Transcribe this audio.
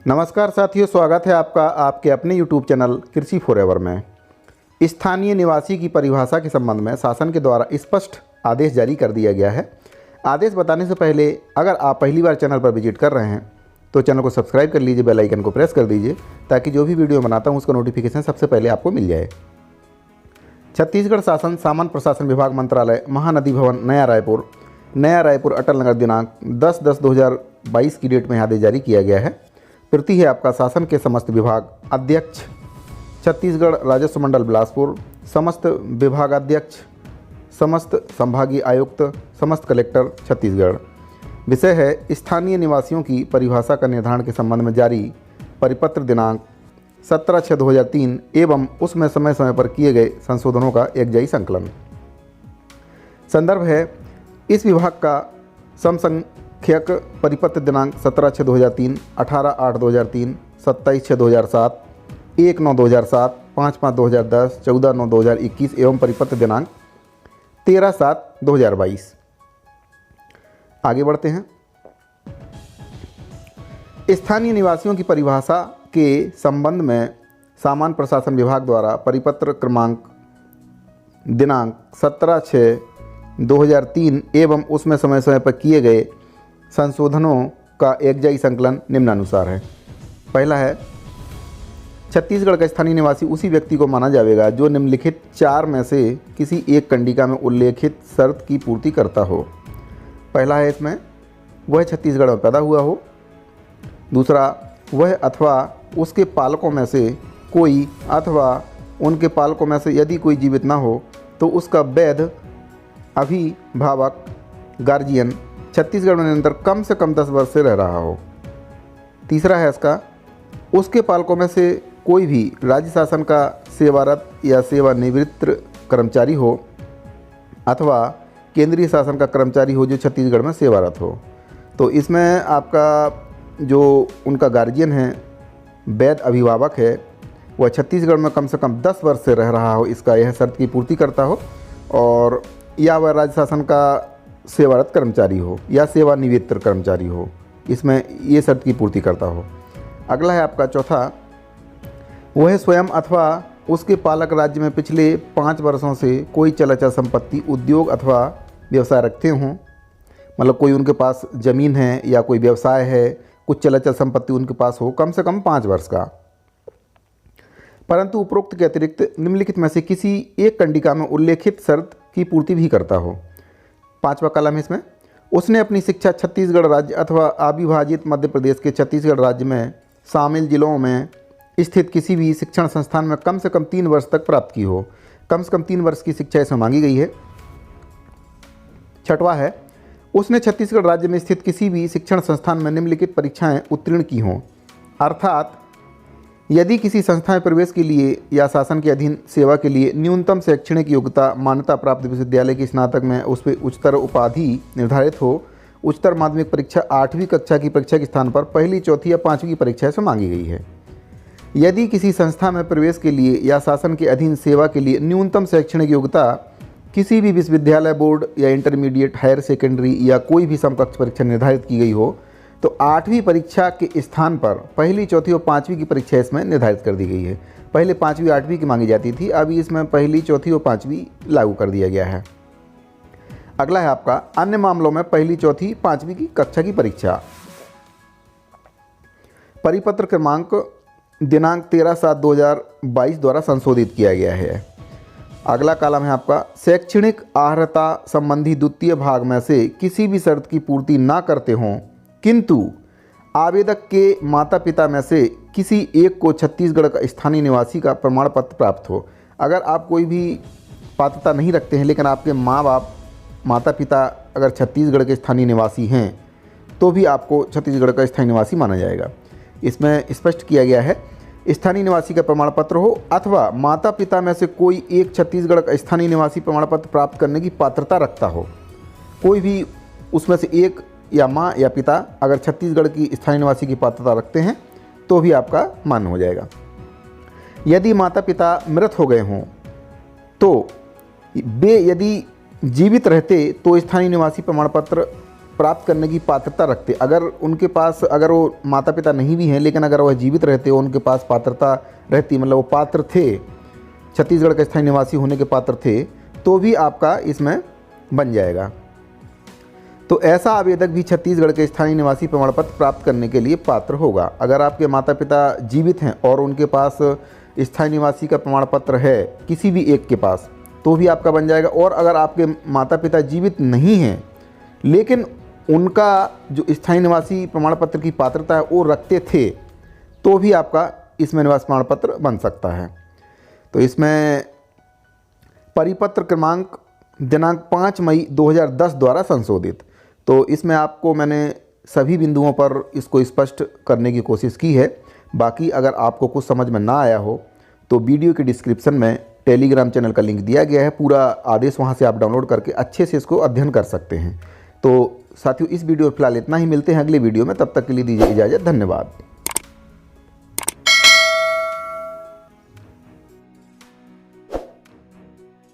नमस्कार साथियों, स्वागत है आपका आपके अपने YouTube चैनल कृषि फॉरएवर में। स्थानीय निवासी की परिभाषा के संबंध में शासन के द्वारा स्पष्ट आदेश जारी कर दिया गया है। आदेश बताने से पहले अगर आप पहली बार चैनल पर विजिट कर रहे हैं तो चैनल को सब्सक्राइब कर लीजिए, बेल आइकन को प्रेस कर दीजिए ताकि जो भी वीडियो बनाता हूँ उसका नोटिफिकेशन सबसे पहले आपको मिल जाए। छत्तीसगढ़ शासन सामान्य प्रशासन विभाग मंत्रालय महानदी भवन नया रायपुर अटल नगर दिनांक 10/10/2022 की डेट में आदेश जारी किया गया है। प्रति है आपका शासन के समस्त विभाग अध्यक्ष छत्तीसगढ़ राजस्व मंडल बिलासपुर, समस्त विभागाध्यक्ष, समस्त संभागीय आयुक्त, समस्त कलेक्टर छत्तीसगढ़। विषय है स्थानीय निवासियों की परिभाषा का निर्धारण के संबंध में जारी परिपत्र दिनांक 17/6/2003 एवं उसमें समय समय पर किए गए संशोधनों का एकजाई संकलन। संदर्भ है इस विभाग का समसंख्यक परिपत्र दिनांक 17/6/2003, 18/8/2003, 27/6/2007, 1/9/2007, 5/5/2010, 14/9/2021 एवं परिपत्र दिनांक 13/7/2022। आगे बढ़ते हैं। स्थानीय निवासियों की परिभाषा के संबंध में सामान्य प्रशासन विभाग द्वारा परिपत्र क्रमांक दिनांक 17/6/2003 एवं उसमें समय समय पर किए गए संशोधनों का एकजाई संकलन निम्नानुसार है। पहला है, छत्तीसगढ़ का स्थानीय निवासी उसी व्यक्ति को माना जाएगा जो निम्नलिखित 4 में से किसी एक कंडिका में उल्लेखित शर्त की पूर्ति करता हो। पहला है इसमें वह छत्तीसगढ़ में पैदा हुआ हो। दूसरा, वह अथवा उसके पालकों में से कोई अथवा उनके पालकों में से यदि कोई जीवित ना हो तो उसका वैध अभिभावक गार्जियन छत्तीसगढ़ में निरंतर कम से कम 10 वर्ष से रह रहा हो। तीसरा है इसका, उसके पालकों में से कोई भी राज्य शासन का सेवारत या सेवानिवृत्त कर्मचारी हो अथवा केंद्रीय शासन का कर्मचारी हो जो छत्तीसगढ़ में सेवारत हो। तो इसमें आपका जो उनका गार्जियन है, वैध अभिभावक है, वह छत्तीसगढ़ में कम से कम 10 वर्ष से रह रहा हो, इसका यह शर्त की पूर्ति करता हो, और या वह राज्य शासन का सेवारत कर्मचारी हो या सेवानिवृत्त कर्मचारी हो, इसमें ये शर्त की पूर्ति करता हो। अगला है आपका चौथा, वह स्वयं अथवा उसके पालक राज्य में पिछले 5 वर्षों से कोई चल संपत्ति, उद्योग अथवा व्यवसाय रखते हों। मतलब कोई उनके पास ज़मीन है या कोई व्यवसाय है, कुछ चल संपत्ति उनके पास हो कम से कम 5 वर्ष का, परंतु उपरोक्त के अतिरिक्त निम्नलिखित में से किसी एक कंडिका में उल्लेखित शर्त की पूर्ति भी करता हो। 5वां कलम है इसमें, उसने अपनी शिक्षा छत्तीसगढ़ राज्य अथवा अविभाजित मध्य प्रदेश के छत्तीसगढ़ राज्य में शामिल जिलों में स्थित किसी भी शिक्षण संस्थान में कम से कम 3 वर्ष तक प्राप्त की हो। कम से कम 3 वर्ष की शिक्षा इसमें मांगी गई है। 6वां है, उसने छत्तीसगढ़ राज्य में स्थित किसी भी शिक्षण संस्थान में निम्नलिखित परीक्षाएं उत्तीर्ण की हों, अर्थात यदि किसी संस्था में प्रवेश के लिए या शासन के अधीन सेवा के लिए न्यूनतम शैक्षणिक योग्यता मान्यता प्राप्त विश्वविद्यालय की स्नातक में उस पर उच्चतर उपाधि निर्धारित हो। उच्चतर माध्यमिक परीक्षा 8वीं कक्षा की परीक्षा के स्थान पर पहली, चौथी या 5वीं की परीक्षा से मांगी गई है। यदि किसी संस्था में प्रवेश के लिए या शासन के अधीन सेवा के लिए न्यूनतम शैक्षणिक योग्यता किसी भी विश्वविद्यालय बोर्ड या इंटरमीडिएट, हायर सेकेंडरी या कोई भी समकक्ष परीक्षा निर्धारित की गई हो तो 8वीं परीक्षा के स्थान पर पहली, चौथी और 5वीं की परीक्षा इसमें निर्धारित कर दी गई है। पहले 5वीं 8वीं की मांगी जाती थी, अभी इसमें पहली, चौथी और 5वीं लागू कर दिया गया है। अगला है आपका अन्य मामलों में पहली, चौथी, 5वीं की कक्षा की परीक्षा। परिपत्र क्रमांक दिनांक 13/7/2022 द्वारा संशोधित किया गया है। अगला कॉलम है आपका, शैक्षणिक अर्हता संबंधी द्वितीय भाग में से किसी भी शर्त की पूर्ति ना करते हों किंतु आवेदक के माता पिता में से किसी एक को छत्तीसगढ़ का स्थानीय निवासी का प्रमाण पत्र प्राप्त हो। अगर आप कोई भी पात्रता नहीं रखते हैं लेकिन आपके माता पिता अगर छत्तीसगढ़ के स्थानीय निवासी हैं तो भी आपको छत्तीसगढ़ का स्थानीय निवासी माना जाएगा। इसमें स्पष्ट किया गया है, स्थानीय निवासी का प्रमाण पत्र हो अथवा माता पिता में से कोई एक छत्तीसगढ़ का स्थानीय निवासी प्रमाण पत्र प्राप्त करने की पात्रता रखता हो। कोई भी उसमें से एक या माँ या पिता अगर छत्तीसगढ़ की स्थानीय निवासी की पात्रता रखते हैं तो भी आपका मान्य हो जाएगा। यदि माता पिता मृत हो गए हों तो वे यदि जीवित रहते तो स्थानीय निवासी प्रमाण पत्र प्राप्त करने की पात्रता रखते, अगर उनके पास, अगर वो माता पिता नहीं भी हैं लेकिन अगर वह जीवित रहते हो, उनके पास पात्रता रहती, मतलब वो पात्र थे, छत्तीसगढ़ के स्थायी निवासी होने के पात्र थे, तो भी आपका इसमें बन जाएगा। तो ऐसा आवेदक भी छत्तीसगढ़ के स्थायी निवासी प्रमाण पत्र प्राप्त करने के लिए पात्र होगा। अगर आपके माता पिता जीवित हैं और उनके पास स्थायी निवासी का प्रमाण पत्र है किसी भी एक के पास, तो भी आपका बन जाएगा। और अगर आपके माता पिता जीवित नहीं हैं लेकिन उनका जो स्थायी निवासी प्रमाण पत्र की पात्रता है वो रखते थे, तो भी आपका इसमें निवास प्रमाण पत्र बन सकता है। तो इसमें परिपत्र क्रमांक दिनांक 5 मई 2010 द्वारा संशोधित। तो इसमें आपको मैंने सभी बिंदुओं पर इसको स्पष्ट करने की कोशिश की है। बाकी अगर आपको कुछ समझ में ना आया हो तो वीडियो के डिस्क्रिप्शन में टेलीग्राम चैनल का लिंक दिया गया है, पूरा आदेश वहां से आप डाउनलोड करके अच्छे से इसको अध्ययन कर सकते हैं। तो साथियों, इस वीडियो में फिलहाल इतना ही, मिलते हैं अगले वीडियो में, तब तक के लिए दीजिए इजाज़त, धन्यवाद।